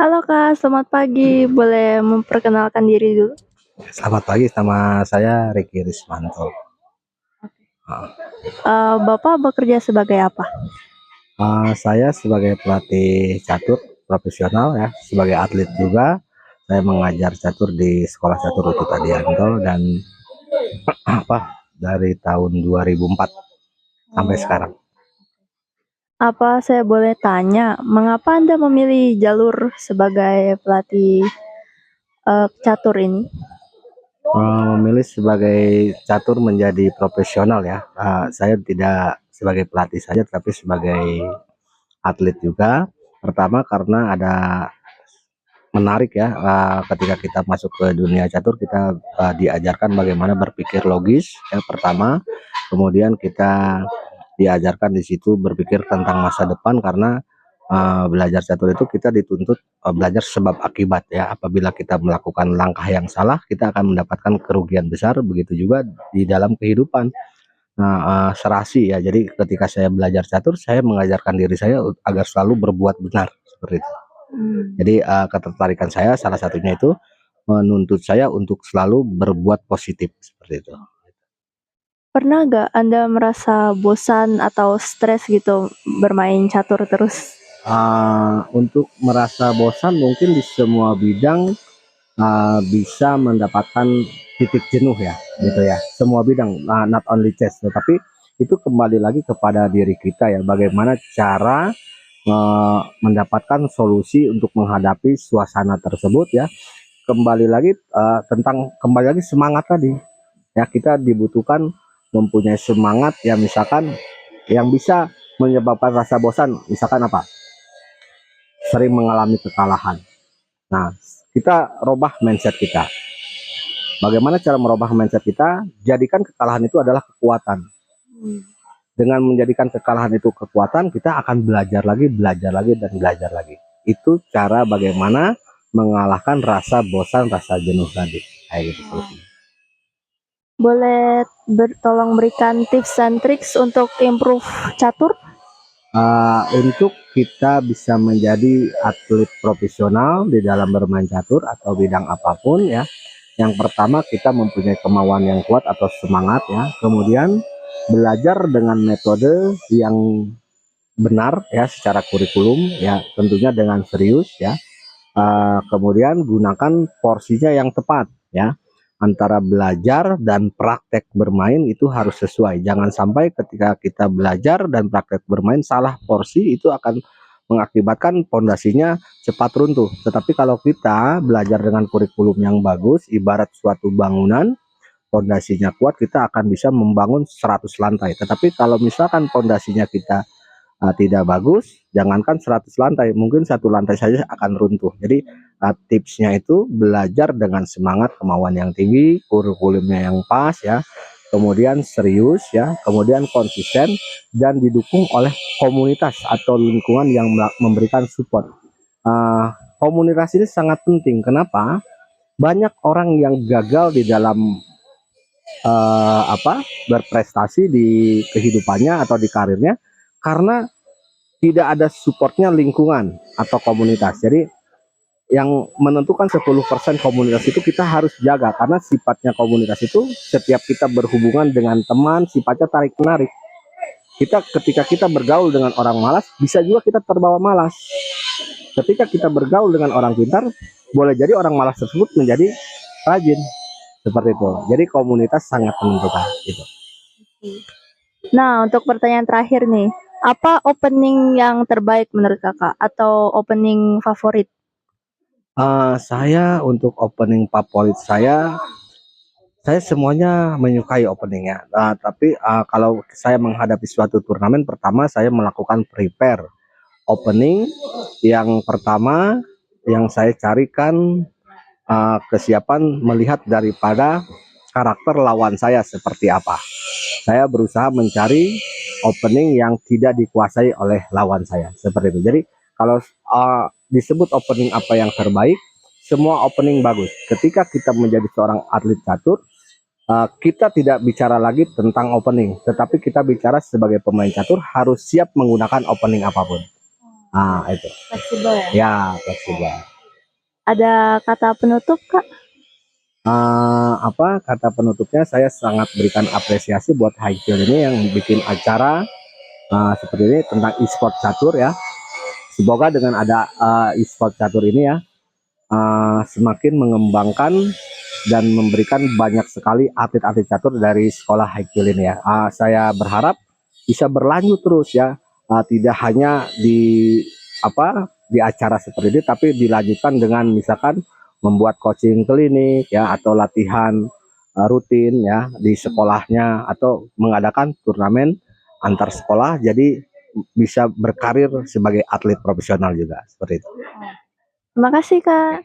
Halo Kak, selamat pagi. Boleh memperkenalkan diri dulu? Selamat pagi, nama saya Riki Rismanto. Heeh. Bapak bekerja sebagai apa? Saya sebagai pelatih catur profesional ya, sebagai atlet juga. Saya mengajar catur di Sekolah Catur Utut Adianto dan dari tahun 2004 sampai sekarang. Apa saya boleh tanya, mengapa Anda memilih jalur sebagai pelatih, catur ini? Memilih sebagai catur menjadi profesional ya, saya tidak sebagai pelatih saja tapi sebagai atlet juga. Pertama karena ada menarik ya, ketika kita masuk ke dunia catur kita diajarkan bagaimana berpikir logis ya pertama, kemudian kita diajarkan di situ berpikir tentang masa depan karena belajar catur itu kita dituntut belajar sebab akibat ya, apabila kita melakukan langkah yang salah kita akan mendapatkan kerugian besar, begitu juga di dalam kehidupan. Nah, serasi ya, jadi ketika saya belajar catur saya mengajarkan diri saya agar selalu berbuat benar seperti itu. Jadi ketertarikan saya salah satunya itu menuntut saya untuk selalu berbuat positif seperti itu. Pernah nggak Anda merasa bosan atau stres gitu bermain catur terus? Untuk merasa bosan mungkin di semua bidang bisa mendapatkan titik jenuh ya, gitu ya. Semua bidang, not only chess, tetapi itu kembali lagi kepada diri kita ya, bagaimana cara mendapatkan solusi untuk menghadapi suasana tersebut ya. Kembali lagi semangat tadi ya, kita dibutuhkan mempunyai semangat ya, misalkan yang bisa menyebabkan rasa bosan misalkan apa, sering mengalami kekalahan. Nah, kita robah mindset kita. Bagaimana cara merubah mindset kita? Jadikan kekalahan itu adalah kekuatan. Dengan menjadikan kekalahan itu kekuatan, kita akan belajar lagi, dan belajar lagi. Itu cara bagaimana mengalahkan rasa bosan, rasa jenuh tadi. Kayak gitu. Boleh tolong berikan tips and tricks untuk improve catur? Untuk kita bisa menjadi atlet profesional di dalam bermain catur atau bidang apapun ya, yang pertama kita mempunyai kemauan yang kuat atau semangat ya, kemudian belajar dengan metode yang benar ya, secara kurikulum ya, tentunya dengan serius ya. Kemudian gunakan porsinya yang tepat ya, antara belajar dan praktek bermain itu harus sesuai. Jangan sampai ketika kita belajar dan praktek bermain salah porsi, itu akan mengakibatkan pondasinya cepat runtuh. Tetapi kalau kita belajar dengan kurikulum yang bagus, ibarat suatu bangunan, pondasinya kuat, kita akan bisa membangun 100 lantai. Tetapi kalau misalkan pondasinya kita tidak bagus, jangankan 100 lantai, mungkin satu lantai saja akan runtuh. Jadi tipsnya itu belajar dengan semangat, kemauan yang tinggi, kurikulumnya yang pas ya, kemudian serius ya, kemudian konsisten dan didukung oleh komunitas atau lingkungan yang memberikan support. Komunitas ini sangat penting. Kenapa? Banyak orang yang gagal di dalam berprestasi di kehidupannya atau di karirnya karena tidak ada supportnya lingkungan atau komunitas. Jadi yang menentukan 10% komunitas itu kita harus jaga, karena sifatnya komunitas itu setiap kita berhubungan dengan teman sifatnya tarik menarik. Ketika kita bergaul dengan orang malas, bisa juga kita terbawa malas. Ketika kita bergaul dengan orang pintar, boleh jadi orang malas tersebut menjadi rajin, seperti itu. Jadi komunitas sangat menentukan gitu. Nah, untuk pertanyaan terakhir nih, apa opening yang terbaik menurut Kakak atau opening favorit? Saya untuk opening favorit saya semuanya menyukai openingnya. Tapi kalau saya menghadapi suatu turnamen, pertama saya melakukan prepare opening. Yang pertama yang saya carikan kesiapan melihat daripada karakter lawan saya seperti apa. Saya berusaha mencari opening yang tidak dikuasai oleh lawan saya, seperti itu. Jadi kalau disebut opening apa yang terbaik, semua opening bagus. Ketika kita menjadi seorang atlet catur, kita tidak bicara lagi tentang opening, tetapi kita bicara sebagai pemain catur harus siap menggunakan opening apapun. Itu. Fleksibel ya? Ya, fleksibel. Ada kata penutup, Kak? Apa kata penutupnya, saya sangat berikan apresiasi buat Haikil ini yang bikin acara seperti ini tentang e-sport catur ya. Semoga dengan ada e-sport catur ini ya, semakin mengembangkan dan memberikan banyak sekali atlet-atlet catur dari sekolah Haikil ini ya. Saya berharap bisa berlanjut terus ya, tidak hanya di acara seperti ini, tapi dilanjutkan dengan misalkan membuat coaching klinik ya, atau latihan rutin ya di sekolahnya, atau mengadakan turnamen antar sekolah, jadi bisa berkarir sebagai atlet profesional juga seperti itu. Terima kasih, Kak.